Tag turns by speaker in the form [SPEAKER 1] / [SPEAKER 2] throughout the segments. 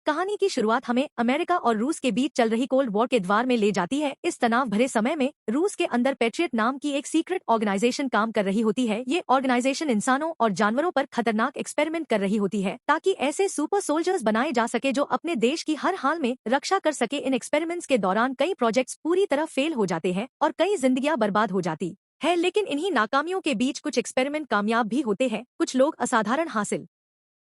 [SPEAKER 1] कहानी की शुरुआत हमें अमेरिका और रूस के बीच चल रही कोल्ड वॉर के द्वार में ले जाती है। इस तनाव भरे समय में रूस के अंदर पैट्रियट नाम की एक सीक्रेट ऑर्गेनाइजेशन काम कर रही होती है। ये ऑर्गेनाइजेशन इंसानों और जानवरों पर खतरनाक एक्सपेरिमेंट कर रही होती है ताकि ऐसे सुपर सोल्जर्स बनाए जा सके जो अपने देश की हर हाल में रक्षा कर सके। इन एक्सपेरिमेंट्स के दौरान कई प्रोजेक्ट्स पूरी तरह फेल हो जाते हैं और कई जिंदगियां बर्बाद हो जाती है, लेकिन इन्हीं नाकामियों के बीच कुछ एक्सपेरिमेंट कामयाब भी होते हैं। कुछ लोग असाधारण हासिल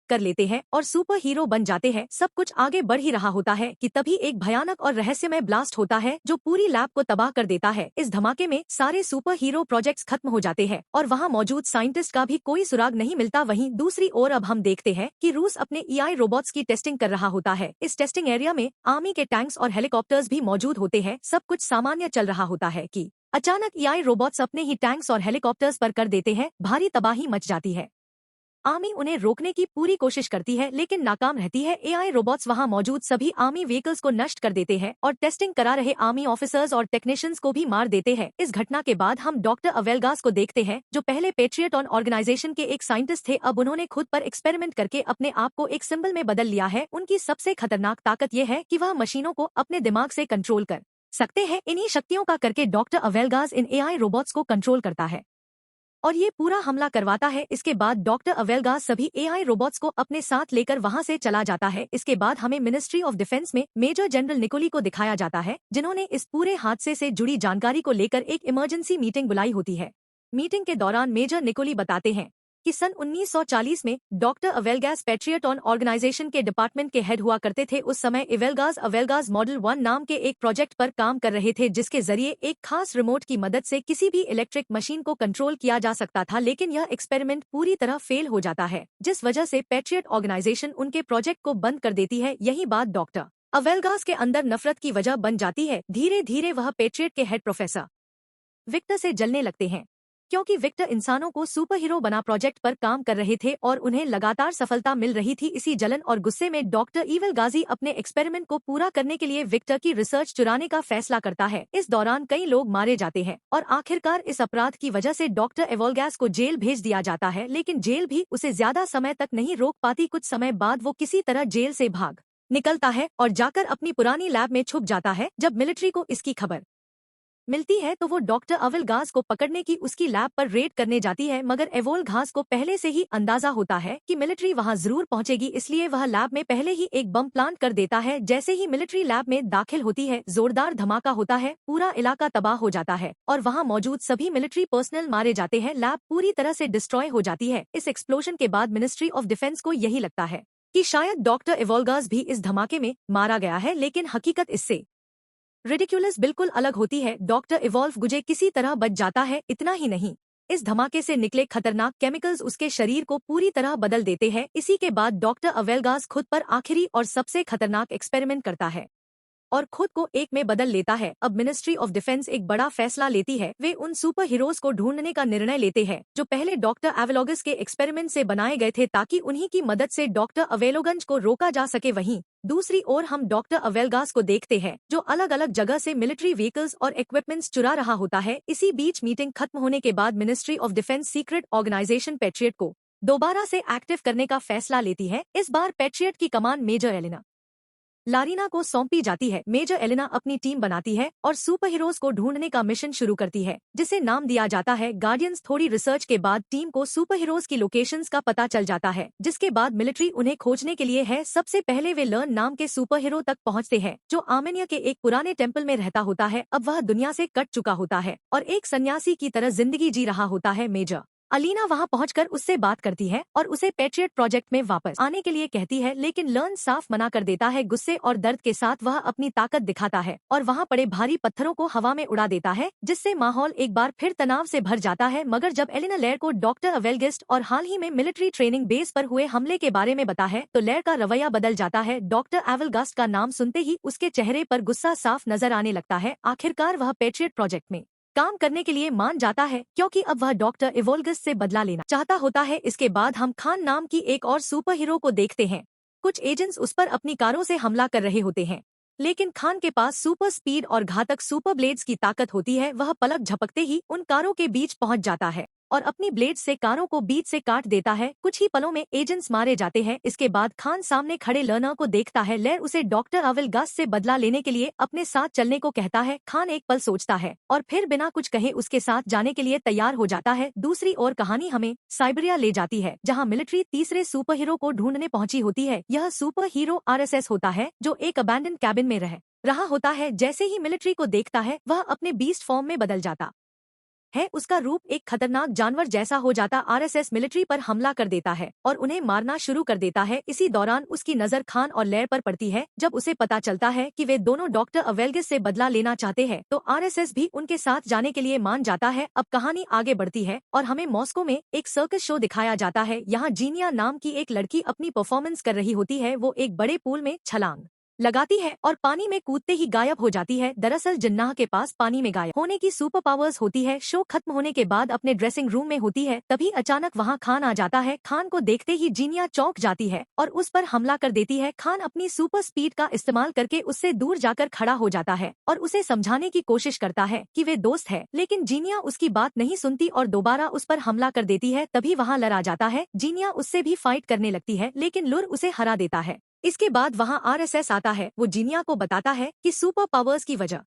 [SPEAKER 1] कर लेते हैं और सुपर हीरो बन जाते हैं। सब कुछ आगे बढ़ ही रहा होता है कि तभी एक भयानक और रहस्यमय ब्लास्ट होता है जो पूरी लैब को तबाह कर देता है। इस धमाके में सारे सुपर हीरो प्रोजेक्ट्स खत्म हो जाते हैं और वहां मौजूद साइंटिस्ट का भी कोई सुराग नहीं मिलता। वहीं दूसरी ओर अब हम देखते हैं कि रूस अपने एआई रोबोट्स की टेस्टिंग कर रहा होता है। इस टेस्टिंग एरिया में आर्मी के टैंक्स और हेलीकॉप्टर्स भी मौजूद होते हैं। सब कुछ सामान्य चल रहा होता है कि अचानक एआई रोबोट्स अपने ही टैंक्स और हेलीकॉप्टर्स पर कर देते हैं। भारी तबाही मच जाती है। आर्मी उन्हें रोकने की पूरी कोशिश करती है लेकिन नाकाम रहती है। एआई रोबोट्स वहां मौजूद सभी आर्मी व्हीकल्स को नष्ट कर देते हैं और टेस्टिंग करा रहे आर्मी ऑफिसर्स और टेक्नीशियंस को भी मार देते हैं। इस घटना के बाद हम डॉक्टर अवेलगास को देखते हैं जो पहले पेट्रियट ऑर्गेनाइजेशन के एक साइंटिस्ट थे। अब उन्होंने खुद पर एक्सपेरिमेंट करके अपने आप को एक सिंबल में बदल लिया है। उनकी सबसे खतरनाक ताकत यह है कि वह मशीनों को अपने दिमाग से कंट्रोल कर सकते हैं। इन्हीं शक्तियों का करके डॉक्टर अवेलगास इन एआई रोबोट्स को कंट्रोल करता है और ये पूरा हमला करवाता है। इसके बाद डॉक्टर अवेलगास सभी एआई रोबोट्स को अपने साथ लेकर वहां से चला जाता है। इसके बाद हमें मिनिस्ट्री ऑफ डिफेंस में मेजर जनरल निकोली को दिखाया जाता है जिन्होंने इस पूरे हादसे से जुड़ी जानकारी को लेकर एक इमरजेंसी मीटिंग बुलाई होती है। मीटिंग के दौरान मेजर निकोली बताते हैं कि सन 1940 में डॉक्टर अवेलगास पैट्रियट ऑर्गेनाइजेशन के डिपार्टमेंट के हेड हुआ करते थे। उस समय अवेलगास मॉडल 1 नाम के एक प्रोजेक्ट पर काम कर रहे थे जिसके जरिए एक खास रिमोट की मदद से किसी भी इलेक्ट्रिक मशीन को कंट्रोल किया जा सकता था, लेकिन यह एक्सपेरिमेंट पूरी तरह फेल हो जाता है जिस वजह से पैट्रियट ऑर्गेनाइजेशन उनके प्रोजेक्ट को बंद कर देती है। यही बात डॉक्टर अवेलगास के अंदर नफरत की वजह बन जाती है। धीरे धीरे वह पैट्रियट के हेड प्रोफेसर विक्टर से जलने लगते हैं क्योंकि विक्टर इंसानों को सुपर हीरो बना प्रोजेक्ट पर काम कर रहे थे और उन्हें लगातार सफलता मिल रही थी। इसी जलन और गुस्से में डॉक्टर अवेलगास अपने एक्सपेरिमेंट को पूरा करने के लिए विक्टर की रिसर्च चुराने का फैसला करता है। इस दौरान कई लोग मारे जाते हैं और आखिरकार इस अपराध की वजह से डॉक्टर अवेलगास को जेल भेज दिया जाता है, लेकिन जेल भी उसे ज्यादा समय तक नहीं रोक पाती। कुछ समय बाद वो किसी तरह जेल से भाग निकलता है और जाकर अपनी पुरानी लैब में छुप जाता है। जब मिलिट्री को इसकी खबर मिलती है तो वो डॉक्टर अवेलगास को पकड़ने की उसकी लैब पर रेड करने जाती है, मगर अवेलगास को पहले से ही अंदाजा होता है कि मिलिट्री वहां जरूर पहुंचेगी, इसलिए वह लैब में पहले ही एक बम प्लांट कर देता है। जैसे ही मिलिट्री लैब में दाखिल होती है जोरदार धमाका होता है, पूरा इलाका तबाह हो जाता है और वहाँ मौजूद सभी मिलिट्री पर्सनल मारे जाते हैं। लैब पूरी तरह से डिस्ट्रॉय हो जाती है। इस एक्सप्लोजन के बाद मिनिस्ट्री ऑफ डिफेंस को यही लगता है कि शायद डॉक्टर अवेलगास भी इस धमाके में मारा गया है, लेकिन हकीकत इससे रिडिक्यूलस बिल्कुल अलग होती है। डॉक्टर अवेलगास किसी तरह बच जाता है। इतना ही नहीं, इस धमाके से निकले खतरनाक केमिकल्स उसके शरीर को पूरी तरह बदल देते हैं। इसी के बाद डॉक्टर अवेलगास खुद पर आखिरी और सबसे खतरनाक एक्सपेरिमेंट करता है और खुद को एक में बदल लेता है। अब मिनिस्ट्री ऑफ डिफेंस एक बड़ा फैसला लेती है। वे उन सुपर हीरोज को ढूंढने का निर्णय लेते हैं जो पहले डॉक्टर अवेलगास के एक्सपेरिमेंट से बनाए गए थे ताकि उन्हीं की मदद से डॉक्टर अवेलगास को रोका जा सके। वहीं दूसरी ओर हम डॉक्टर अवेलगास को देखते हैं जो अलग अलग जगह से मिलिट्री व्हीकल्स और इक्विपमेंट्स चुरा रहा होता है। इसी बीच मीटिंग खत्म होने के बाद ministry of defence secret organisation Patriot को दोबारा से एक्टिव करने का फैसला लेती है। इस बार पैट्रियट की कमान मेजर एलिना लारीना को सौंपी जाती है। मेजर एलिना अपनी टीम बनाती है और सुपर हीरोज को ढूंढने का मिशन शुरू करती है जिसे नाम दिया जाता है गार्डियंस। थोड़ी रिसर्च के बाद टीम को सुपर हीरोज की लोकेशंस का पता चल जाता है जिसके बाद मिलिट्री उन्हें खोजने के लिए है। सबसे पहले वे लर्न नाम के सुपर हीरो तक पहुंचते हैं जो आर्मेनिया के एक पुराने टेम्पल में रहता होता है। अब वह दुनिया से कट चुका होता है और एक सन्यासी की तरह जिंदगी जी रहा होता है। मेजर अलीना वहां पहुंचकर उससे बात करती है और उसे पैट्रियट प्रोजेक्ट में वापस आने के लिए कहती है, लेकिन लर्न साफ मना कर देता है। गुस्से और दर्द के साथ वह अपनी ताकत दिखाता है और वहां पड़े भारी पत्थरों को हवा में उड़ा देता है जिससे माहौल एक बार फिर तनाव से भर जाता है। मगर जब एलिना लेयर को डॉक्टर अवेलगास और हाल ही में मिलिट्री ट्रेनिंग बेस पर हुए हमले के बारे में बता है तो लेयर का रवैया बदल जाता है। डॉक्टर अवेलगास का नाम सुनते ही उसके चेहरे पर गुस्सा साफ नजर आने लगता है। आखिरकार वह पैट्रियट प्रोजेक्ट में काम करने के लिए मान जाता है क्योंकि अब वह डॉक्टर अवेलगास से बदला लेना चाहता होता है। इसके बाद हम खान नाम की एक और सुपर हीरो को देखते हैं। कुछ एजेंट्स उस पर अपनी कारों से हमला कर रहे होते हैं, लेकिन खान के पास सुपर स्पीड और घातक सुपर ब्लेड्स की ताकत होती है। वह पलक झपकते ही उन कारों के बीच पहुंच जाता है और अपनी ब्लेड से कारों को बीच से काट देता है। कुछ ही पलों में एजेंट्स मारे जाते हैं। इसके बाद खान सामने खड़े लर्नर को देखता है। लेर उसे डॉक्टर अविलगास से बदला लेने के लिए अपने साथ चलने को कहता है। खान एक पल सोचता है और फिर बिना कुछ कहे उसके साथ जाने के लिए तैयार हो जाता है। दूसरी ओर कहानी हमें साइबेरिया ले जाती है, जहाँ मिलिट्री तीसरे सुपर हीरो को ढूंढने पहुंची होती है। यह सुपर हीरो RSS होता है, जो एक अबैंडन कैबिन में रहा होता है। जैसे ही मिलिट्री को देखता है, वह अपने बीस्ट फॉर्म में बदल जाता है। उसका रूप एक खतरनाक जानवर जैसा हो जाता। RSS मिलिट्री पर हमला कर देता है और उन्हें मारना शुरू कर देता है। इसी दौरान उसकी नजर खान और लेर पर पड़ती है। जब उसे पता चलता है कि वे दोनों डॉक्टर अवेलगिस से बदला लेना चाहते हैं, तो RSS भी उनके साथ जाने के लिए मान जाता है। अब कहानी आगे बढ़ती है और हमें मॉस्को में एक सर्कस शो दिखाया जाता है। यहाँ जीनिया नाम की एक लड़की अपनी परफॉर्मेंस कर रही होती है। वो एक बड़े पूल में छलांग लगाती है और पानी में कूदते ही गायब हो जाती है। दरअसल जिन्नाह के पास पानी में गायब होने की सुपर पावर्स होती है। शो खत्म होने के बाद अपने ड्रेसिंग रूम में होती है, तभी अचानक वहां खान आ जाता है। खान को देखते ही जीनिया चौंक जाती है और उस पर हमला कर देती है। खान अपनी सुपर स्पीड का इस्तेमाल करके उससे दूर जाकर खड़ा हो जाता है और उसे समझाने की कोशिश करता है कि वे दोस्त है, लेकिन जीनिया उसकी बात नहीं सुनती और दोबारा उस पर हमला कर देती है। तभी वहाँ लर आ जाता है। जीनिया उससे भी फाइट करने लगती है, लेकिन लुर उसे हरा देता है। इसके बाद वहां RSS आता है। वो जीनिया को बताता है कि सुपर पावर्स की वजह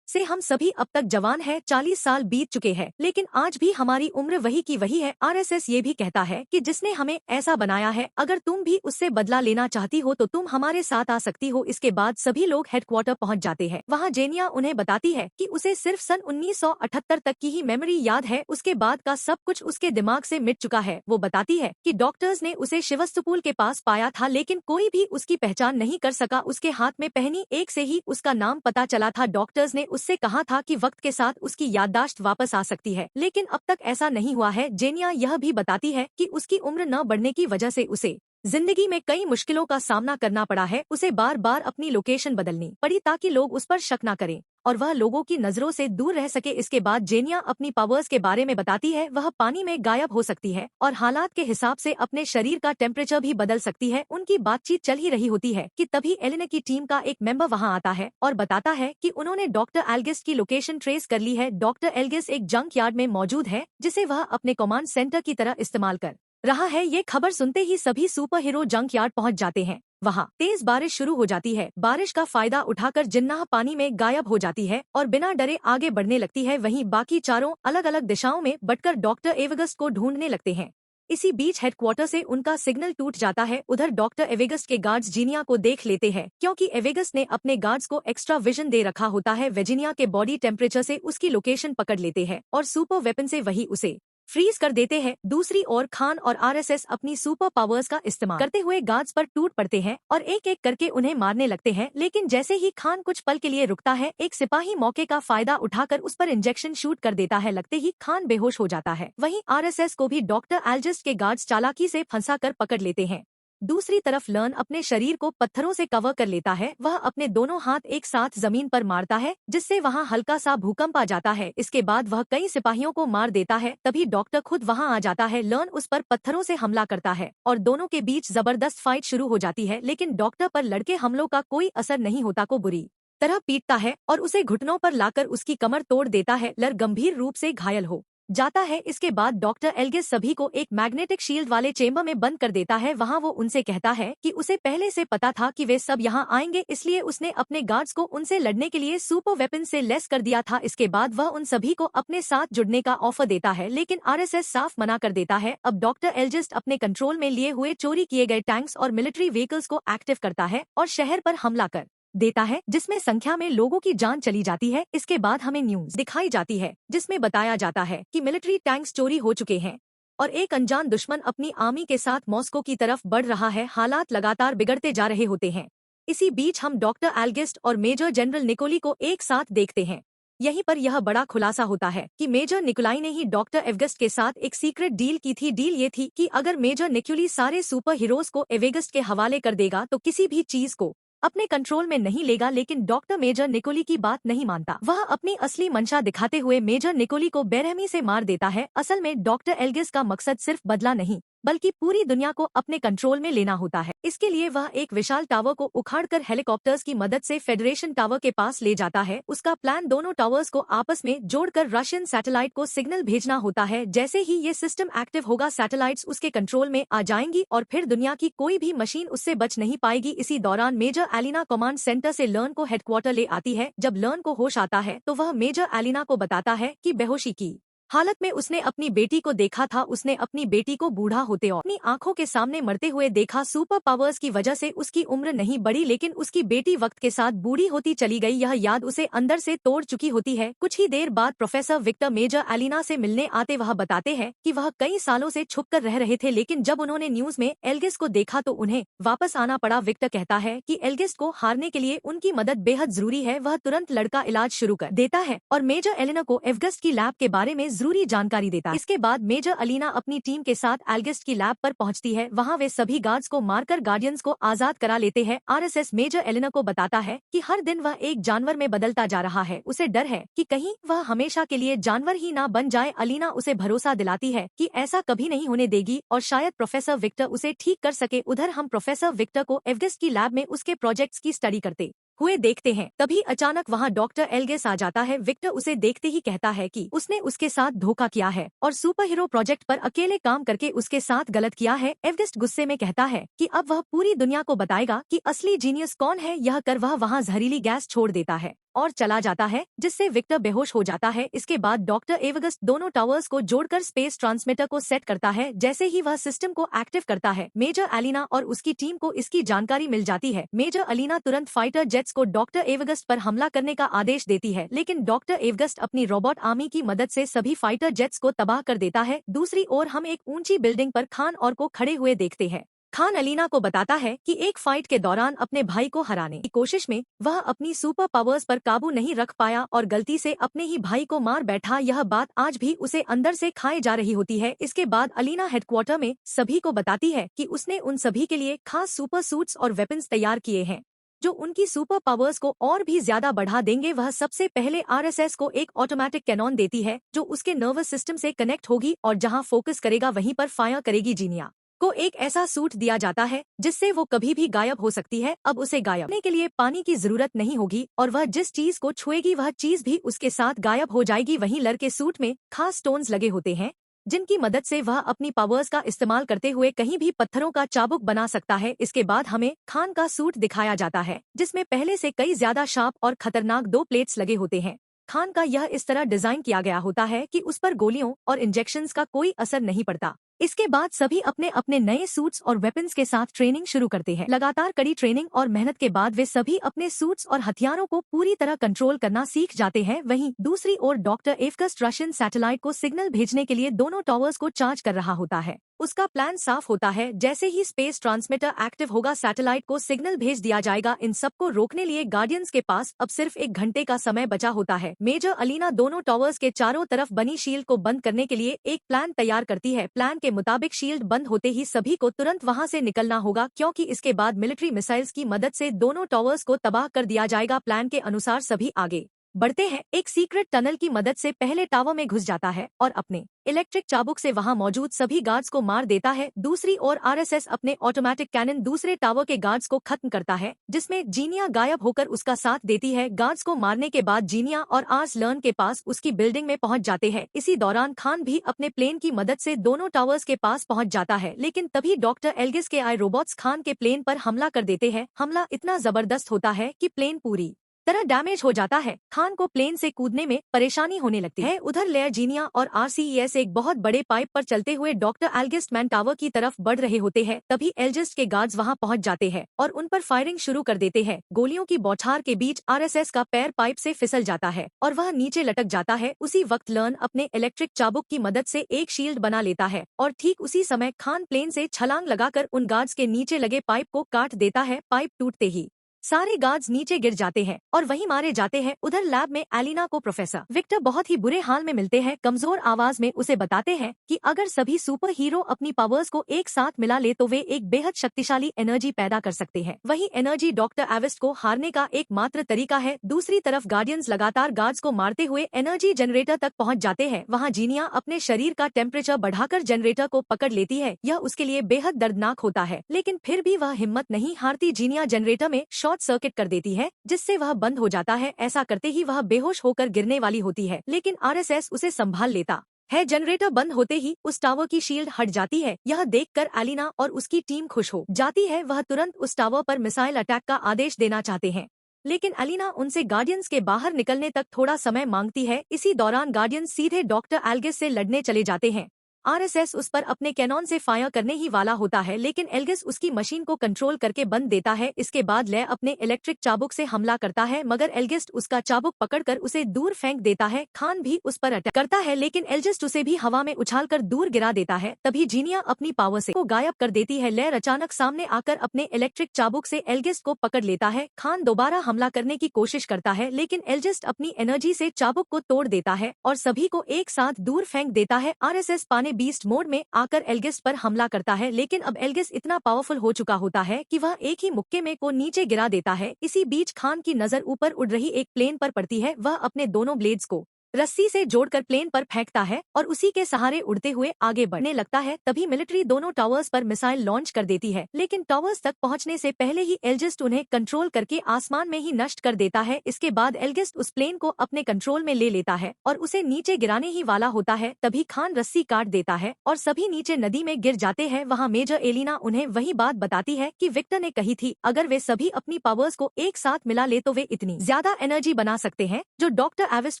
[SPEAKER 1] से हम सभी अब तक जवान हैं। 40 साल बीत चुके हैं, लेकिन आज भी हमारी उम्र वही की वही है। RSS ये भी कहता है कि जिसने हमें ऐसा बनाया है, अगर तुम भी उससे बदला लेना चाहती हो तो तुम हमारे साथ आ सकती हो। इसके बाद सभी लोग हेडक्वार्टर पहुंच जाते हैं। वहां जेनिया उन्हें बताती है कि उसे सिर्फ सन 1978 तक की ही मेमोरी याद है, उसके बाद का सब कुछ उसके दिमाग से मिट चुका है। वो बताती है कि डॉक्टर्स ने उसे शिवस्तुपुल के पास पाया था, लेकिन कोई भी उसकी पहचान नहीं कर सका। उसके हाथ में पहनी एक से ही उसका नाम पता चला था। डॉक्टर्स ने उससे कहा था कि वक्त के साथ उसकी याददाश्त वापस आ सकती है, लेकिन अब तक ऐसा नहीं हुआ है। जेनिया यह भी बताती है कि उसकी उम्र न बढ़ने की वजह से उसे जिंदगी में कई मुश्किलों का सामना करना पड़ा है। उसे बार बार अपनी लोकेशन बदलनी पड़ी ताकि लोग उस पर शक न करें और वह लोगों की नजरों से दूर रह सके। इसके बाद जेनिया अपनी पावर्स के बारे में बताती है। वह पानी में गायब हो सकती है और हालात के हिसाब से अपने शरीर का टेम्परेचर भी बदल सकती है। उनकी बातचीत चल ही रही होती है कि तभी एलिना की टीम का एक मेंबर वहां आता है और बताता है कि उन्होंने डॉक्टर एल्गिस की लोकेशन ट्रेस कर ली है। डॉक्टर एल्गिस एक जंक यार्ड में मौजूद है, जिसे वह अपने कमांड सेंटर की तरह इस्तेमाल कर रहा है। ये खबर सुनते ही सभी सुपर हीरो जंक यार्ड पहुंच जाते हैं। वहाँ तेज बारिश शुरू हो जाती है। बारिश का फायदा उठाकर जिन्नाह पानी में गायब हो जाती है और बिना डरे आगे बढ़ने लगती है। वहीं बाकी चारों अलग अलग दिशाओं में बटकर डॉक्टर एवेगस्ट को ढूंढने लगते हैं। इसी बीच हेडक्वार्टर से उनका सिग्नल टूट जाता है। उधर डॉक्टर एवेगस्ट के गार्ड्स जीनिया को देख लेते हैं, क्योंकि एवेगस्ट ने अपने गार्ड्स को एक्स्ट्रा विजन दे रखा होता है। वेजिनिया के बॉडी टेम्परेचर से उसकी लोकेशन पकड़ लेते हैं और सुपर वेपन से वही उसे फ्रीज कर देते हैं। दूसरी ओर खान और RSS अपनी सुपर पावर्स का इस्तेमाल करते हुए गार्ड्स पर टूट पड़ते हैं और एक एक करके उन्हें मारने लगते हैं। लेकिन जैसे ही खान कुछ पल के लिए रुकता है, एक सिपाही मौके का फायदा उठाकर उस पर इंजेक्शन शूट कर देता है। लगते ही खान बेहोश हो जाता है। वहीं RSS को भी डॉक्टर एल्जिस्ट के गार्ड्स चालाकी से फंसाकर पकड़ लेते हैं। दूसरी तरफ लर्न अपने शरीर को पत्थरों से कवर कर लेता है। वह अपने दोनों हाथ एक साथ जमीन पर मारता है, जिससे वहां हल्का सा भूकंप आ जाता है। इसके बाद वह कई सिपाहियों को मार देता है। तभी डॉक्टर खुद वहां आ जाता है। लर्न उस पर पत्थरों से हमला करता है और दोनों के बीच जबरदस्त फाइट शुरू हो जाती है, लेकिन डॉक्टर पर लड़के हमलों का कोई असर नहीं होता। को बुरी तरह पीटता है और उसे घुटनों पर लाकर उसकी कमर तोड़ देता है। लर गंभीर रूप से घायल हो जाता है। इसके बाद डॉक्टर एल्गिस सभी को एक मैग्नेटिक शील्ड वाले चेंबर में बंद कर देता है। वहां वो उनसे कहता है कि उसे पहले से पता था कि वे सब यहां आएंगे, इसलिए उसने अपने गार्ड्स को उनसे लड़ने के लिए सुपर वेपन से लेस कर दिया था। इसके बाद वह उन सभी को अपने साथ जुड़ने का ऑफर देता है, लेकिन RSS साफ मना कर देता है। अब डॉक्टर एल्जिस्ट अपने कंट्रोल में लिए हुए चोरी किए गए टैंक्स और मिलिट्री व्हीकल्स को एक्टिव करता है और शहर पर हमला कर देता है, जिसमें संख्या में लोगों की जान चली जाती है। इसके बाद हमें न्यूज दिखाई जाती है, जिसमें बताया जाता है कि मिलिट्री टैंक्स चोरी हो चुके हैं और एक अनजान दुश्मन अपनी आर्मी के साथ मॉस्को की तरफ बढ़ रहा है। हालात लगातार बिगड़ते जा रहे होते हैं। इसी बीच हम डॉक्टर एल्गिस्ट और मेजर जनरल निकोली को एक साथ देखते हैं। यहीं पर यह बड़ा खुलासा होता है कि मेजर निकोलाई ने ही डॉक्टर एवेगस्ट के साथ एक सीक्रेट डील की थी। डील ये थी कि अगर मेजर निकोली सारे सुपर हीरोज को एवेगस्ट के हवाले कर देगा तो किसी भी चीज को अपने कंट्रोल में नहीं लेगा। लेकिन डॉक्टर मेजर निकोली की बात नहीं मानता। वह अपनी असली मंशा दिखाते हुए मेजर निकोली को बेरहमी से मार देता है। असल में डॉक्टर एल्गिस का मकसद सिर्फ बदला नहीं, बल्कि पूरी दुनिया को अपने कंट्रोल में लेना होता है। इसके लिए वह एक विशाल टावर को उखाड़कर हेलीकॉप्टर्स की मदद से फेडरेशन टावर के पास ले जाता है। उसका प्लान दोनों टावर्स को आपस में जोड़कर रशियन सैटेलाइट को सिग्नल भेजना होता है। जैसे ही ये सिस्टम एक्टिव होगा, सैटेलाइट्स उसके कंट्रोल में आ जाएंगी और फिर दुनिया की कोई भी मशीन उससे बच नहीं पाएगी। इसी दौरान मेजर एलिना कमांड सेंटर से लर्न को हेडक्वार्टर ले आती है। जब लर्न को होश आता है तो वह मेजर एलिना को बताता है कि बेहोशी की हालत में उसने अपनी बेटी को देखा था। उसने अपनी बेटी को बूढ़ा होते और अपनी आंखों के सामने मरते हुए देखा। सुपर पावर्स की वजह से उसकी उम्र नहीं बढ़ी, लेकिन उसकी बेटी वक्त के साथ बूढ़ी होती चली गई। यह याद उसे अंदर से तोड़ चुकी होती है। कुछ ही देर बाद प्रोफेसर विक्टर मेजर एलिना से मिलने आते वह बताते हैं कि वह कई सालों से छुपकर रह रहे थे, लेकिन जब उन्होंने न्यूज में एल्गिस को देखा तो उन्हें वापस आना पड़ा। विक्टर कहता है कि एल्गिस को हारने के लिए उनकी मदद बेहद जरूरी है। वह तुरंत लड़का इलाज शुरू कर देता है और मेजर एलिना को एल्गिस की लैब के बारे में जरूरी जानकारी देता है। इसके बाद मेजर एलिना अपनी टीम के साथ एल्गिस की लैब पर पहुंचती है। वहां वे सभी गार्ड्स को मारकर गार्डियंस को आजाद करा लेते हैं। आरएसएस मेजर एलिना को बताता है कि हर दिन वह एक जानवर में बदलता जा रहा है। उसे डर है कि कहीं वह हमेशा के लिए जानवर ही ना बन जाए। एलिना उसे भरोसा दिलाती है कि ऐसा कभी नहीं होने देगी और शायद प्रोफेसर विक्टर उसे ठीक कर सके। उधर हम प्रोफेसर विक्टर को एल्गिस की लैब में उसके प्रोजेक्ट्स की स्टडी करते हुए देखते हैं। तभी अचानक वहां डॉक्टर एल्गिस आ जाता है। विक्टर उसे देखते ही कहता है कि उसने उसके साथ धोखा किया है और सुपर हीरो प्रोजेक्ट पर अकेले काम करके उसके साथ गलत किया है। एल्गिस गुस्से में कहता है कि अब वह पूरी दुनिया को बताएगा कि असली जीनियस कौन है। यह कर वह वहां जहरीली गैस छोड़ देता है और चला जाता है, जिससे विक्टर बेहोश हो जाता है। इसके बाद डॉक्टर एवगस्ट दोनों टावर्स को जोड़कर स्पेस ट्रांसमीटर को सेट करता है। जैसे ही वह सिस्टम को एक्टिव करता है, मेजर एलिना और उसकी टीम को इसकी जानकारी मिल जाती है। मेजर एलिना तुरंत फाइटर जेट्स को डॉक्टर एवगस्ट पर हमला करने का आदेश देती है, लेकिन डॉक्टर एवगस्ट अपनी रोबोट आर्मी की मदद से सभी फाइटर जेट्स को तबाह कर देता है। दूसरी ओर हम एक ऊंची बिल्डिंग पर खान और को खड़े हुए देखते हैं। खान एलिना को बताता है कि एक फाइट के दौरान अपने भाई को हराने की कोशिश में वह अपनी सुपर पावर्स पर काबू नहीं रख पाया और गलती से अपने ही भाई को मार बैठा। यह बात आज भी उसे अंदर से खाए जा रही होती है। इसके बाद एलिना हेडक्वार्टर में सभी को बताती है कि उसने उन सभी के लिए खास सुपर सूट्स और वेपन्स तैयार किए हैं जो उनकी सुपर पावर्स को और भी ज्यादा बढ़ा देंगे। वह सबसे पहले आरएसएस को एक ऑटोमेटिक कैनन देती है जो उसके नर्वस सिस्टम से कनेक्ट होगी और जहां फोकस करेगा वहीं पर फायर करेगी। जीनिया को एक ऐसा सूट दिया जाता है जिससे वो कभी भी गायब हो सकती है। अब उसे गायब होने के लिए पानी की जरूरत नहीं होगी और वह जिस चीज को छुएगी वह चीज भी उसके साथ गायब हो जाएगी। वहीं लड़के सूट में खास स्टोन्स लगे होते हैं जिनकी मदद से वह अपनी पावर्स का इस्तेमाल करते हुए कहीं भी पत्थरों का चाबुक बना सकता है। इसके बाद हमें खान का सूट दिखाया जाता है जिसमें पहले से कई ज्यादा शार्प और खतरनाक 2 प्लेट्स लगे होते हैं। खान का यह इस तरह डिजाइन किया गया होता है कि उस पर गोलियों और इंजेक्शंस का कोई असर नहीं पड़ता। इसके बाद सभी अपने अपने नए सूट्स और वेपन्स के साथ ट्रेनिंग शुरू करते हैं। लगातार कड़ी ट्रेनिंग और मेहनत के बाद वे सभी अपने सूट्स और हथियारों को पूरी तरह कंट्रोल करना सीख जाते हैं। वहीं दूसरी ओर डॉक्टर एवगस्ट रशियन सैटेलाइट को सिग्नल भेजने के लिए दोनों टावर्स को चार्ज कर रहा होता है। उसका प्लान साफ होता है, जैसे ही स्पेस ट्रांसमीटर एक्टिव होगा सैटेलाइट को सिग्नल भेज दिया जाएगा। इन सबको रोकने लिए गार्डियंस के पास अब सिर्फ 1 घंटे का समय बचा होता है। मेजर एलिना दोनों टावर्स के चारों तरफ बनी शील्ड को बंद करने के लिए एक प्लान तैयार करती है। प्लान के मुताबिक शील्ड बंद होते ही सभी को तुरंत वहां से निकलना होगा, क्योंकि इसके बाद मिलिट्री मिसाइल्स की मदद से दोनों टावर्स को तबाह कर दिया जाएगा। प्लान के अनुसार सभी आगे बढ़ते हैं। एक सीक्रेट टनल की मदद से पहले टावर में घुस जाता है और अपने इलेक्ट्रिक चाबुक से वहां मौजूद सभी गार्ड्स को मार देता है। दूसरी ओर आरएसएस अपने ऑटोमेटिक कैनन दूसरे टावर के गार्ड्स को खत्म करता है, जिसमें जीनिया गायब होकर उसका साथ देती है। गार्ड्स को मारने के बाद जीनिया और आर्स लर्न के पास उसकी बिल्डिंग में पहुंच जाते हैं। इसी दौरान खान भी अपने प्लेन की मदद से दोनों टावर्स के पास पहुंच जाता है, लेकिन तभी डॉक्टर एल्गिस के आई रोबोट्स खान के प्लेन पर हमला कर देते हैं। हमला इतना जबरदस्त होता है कि प्लेन पूरी तरह डैमेज हो जाता है। खान को प्लेन से कूदने में परेशानी होने लगती है। उधर लेयर जीनिया और आरसीईएस एक बहुत बड़े पाइप पर चलते हुए डॉक्टर एल्गिस्ट मैन टावर की तरफ बढ़ रहे होते हैं। तभी एल्गिस्ट के गार्ड्स वहां पहुंच जाते हैं और उन पर फायरिंग शुरू कर देते हैं। गोलियों की बौछार के बीच आरएसएस का पैर पाइप से फिसल जाता है और वह नीचे लटक जाता है। उसी वक्त लर्न अपने इलेक्ट्रिक चाबुक की मदद से एक शील्ड बना लेता है और ठीक उसी समय खान प्लेन से छलांग लगाकर उन गार्ड्स के नीचे लगे पाइप को काट देता है। पाइप टूटते ही सारे गार्ड्स नीचे गिर जाते हैं और वहीं मारे जाते हैं। उधर लैब में एलिना को प्रोफेसर विक्टर बहुत ही बुरे हाल में मिलते हैं। कमजोर आवाज में उसे बताते हैं कि अगर सभी सुपर हीरो अपनी पावर्स को एक साथ मिला ले तो वे एक बेहद शक्तिशाली एनर्जी पैदा कर सकते हैं। वही एनर्जी डॉक्टर एविस्ट को हारने का एकमात्र तरीका है। दूसरी तरफ गार्डियंस लगातार गार्ड्स को मारते हुए एनर्जी जनरेटर तक पहुँच जाते हैं। वहाँ जीनिया अपने शरीर का टेम्परेचर बढ़ाकर जनरेटर को पकड़ लेती है। यह उसके लिए बेहद दर्दनाक होता है, लेकिन फिर भी वह हिम्मत नहीं हारती। जीनिया जनरेटर में शॉर्ट सर्किट कर देती है जिससे वह बंद हो जाता है। ऐसा करते ही वह बेहोश होकर गिरने वाली होती है, लेकिन आरएसएस उसे संभाल लेता है। जनरेटर बंद होते ही उस टावर की शील्ड हट जाती है। यह देखकर एलिना और उसकी टीम खुश हो जाती है। वह तुरंत उस टावर पर मिसाइल अटैक का आदेश देना चाहते हैं, लेकिन एलिना उनसे गार्डियंस के बाहर निकलने तक थोड़ा समय मांगती है। इसी दौरान गार्डियंस सीधे डॉक्टर एल्गिस से लड़ने चले जाते हैं। आरएसएस उस पर अपने कैनॉन से फायर करने ही वाला होता है, लेकिन एल्गिस उसकी मशीन को कंट्रोल करके बंद देता है। इसके बाद ले अपने इलेक्ट्रिक चाबुक से हमला करता है, मगर एल्गिस्ट उसका चाबुक पकड़कर उसे दूर फेंक देता है। खान भी उस पर अटैक करता है, लेकिन एल्गिस्ट उसे भी हवा में उछालकर दूर गिरा देता है। तभी जीनिया अपनी पावर से को गायब कर देती है। लेयर अचानक सामने आकर अपने इलेक्ट्रिक चाबुक से एल्गिस्ट को पकड़ लेता है। खान दोबारा हमला करने की कोशिश करता है, लेकिन एल्गिस्ट अपनी एनर्जी से चाबुक को तोड़ देता है और सभी को एक साथ दूर फेंक देता है। आरएसएस पाने बीस्ट मोड में आकर एल्गिस पर हमला करता है, लेकिन अब एल्गिस इतना पावरफुल हो चुका होता है कि वह एक ही मुक्के में को नीचे गिरा देता है। इसी बीच खान की नजर ऊपर उड़ रही एक प्लेन पर पड़ती है। वह अपने दोनों ब्लेड्स को रस्सी से जोड़कर प्लेन पर फेंकता है और उसी के सहारे उड़ते हुए आगे बढ़ने लगता है। तभी मिलिट्री दोनों टावर्स पर मिसाइल लॉन्च कर देती है, लेकिन टावर्स तक पहुंचने से पहले ही एल्गिस्ट उन्हें कंट्रोल करके आसमान में ही नष्ट कर देता है। इसके बाद एल्गिस्ट उस प्लेन को अपने कंट्रोल में ले लेता है और उसे नीचे गिराने ही वाला होता है। तभी खान रस्सी काट देता है और सभी नीचे नदी में गिर जाते हैं। वहाँ मेजर एलिना उन्हें वही बात बताती है कि विक्टर ने कही थी, अगर वे सभी अपनी पावर्स को एक साथ मिला ले तो वे इतनी ज्यादा एनर्जी बना सकते हैं जो डॉक्टर एविस्ट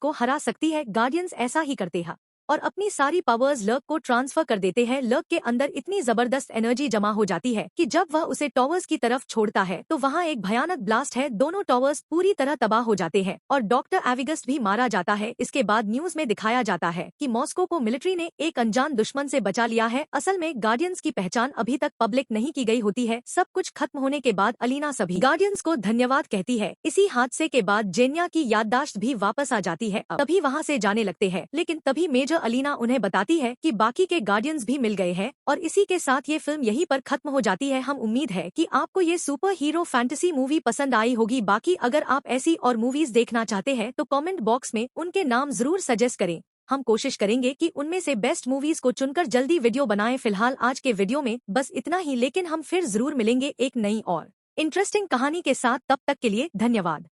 [SPEAKER 1] को हरा सकती है। गार्डियंस ऐसा ही करते हैं और अपनी सारी पावर्स लर्क को ट्रांसफर कर देते हैं। लर्क के अंदर इतनी जबरदस्त एनर्जी जमा हो जाती है कि जब वह उसे टावर्स की तरफ छोड़ता है तो वहाँ एक भयानक ब्लास्ट है। दोनों टावर्स पूरी तरह तबाह हो जाते हैं और डॉक्टर एविगस्ट भी मारा जाता है। इसके बाद न्यूज में दिखाया जाता है कि मॉस्को को मिलिट्री ने एक अनजान दुश्मन से बचा लिया है। असल में गार्डियंस की पहचान अभी तक पब्लिक नहीं की गई होती है। सब कुछ खत्म होने के बाद अलीना सभी गार्डियंस को धन्यवाद कहती है। इसी हादसे के बाद जेनिया की याददाश्त भी वापस आ जाती है। तभी वहाँ से जाने लगते हैं, लेकिन तभी मेजर अलीना उन्हें बताती है कि बाकी के गार्डियंस भी मिल गए हैं और इसी के साथ ये फिल्म यहीं पर खत्म हो जाती है। हम उम्मीद है कि आपको ये सुपर हीरो फैंटेसी मूवी पसंद आई होगी। बाकी अगर आप ऐसी और मूवीज देखना चाहते हैं तो कमेंट बॉक्स में उनके नाम जरूर सजेस्ट करें। हम कोशिश करेंगे कि उनमें से बेस्ट मूवीज को चुनकर जल्दी वीडियो बनाएं। फिलहाल आज के वीडियो में बस इतना ही, लेकिन हम फिर जरूर मिलेंगे एक नई और इंटरेस्टिंग कहानी के साथ। तब तक के लिए धन्यवाद।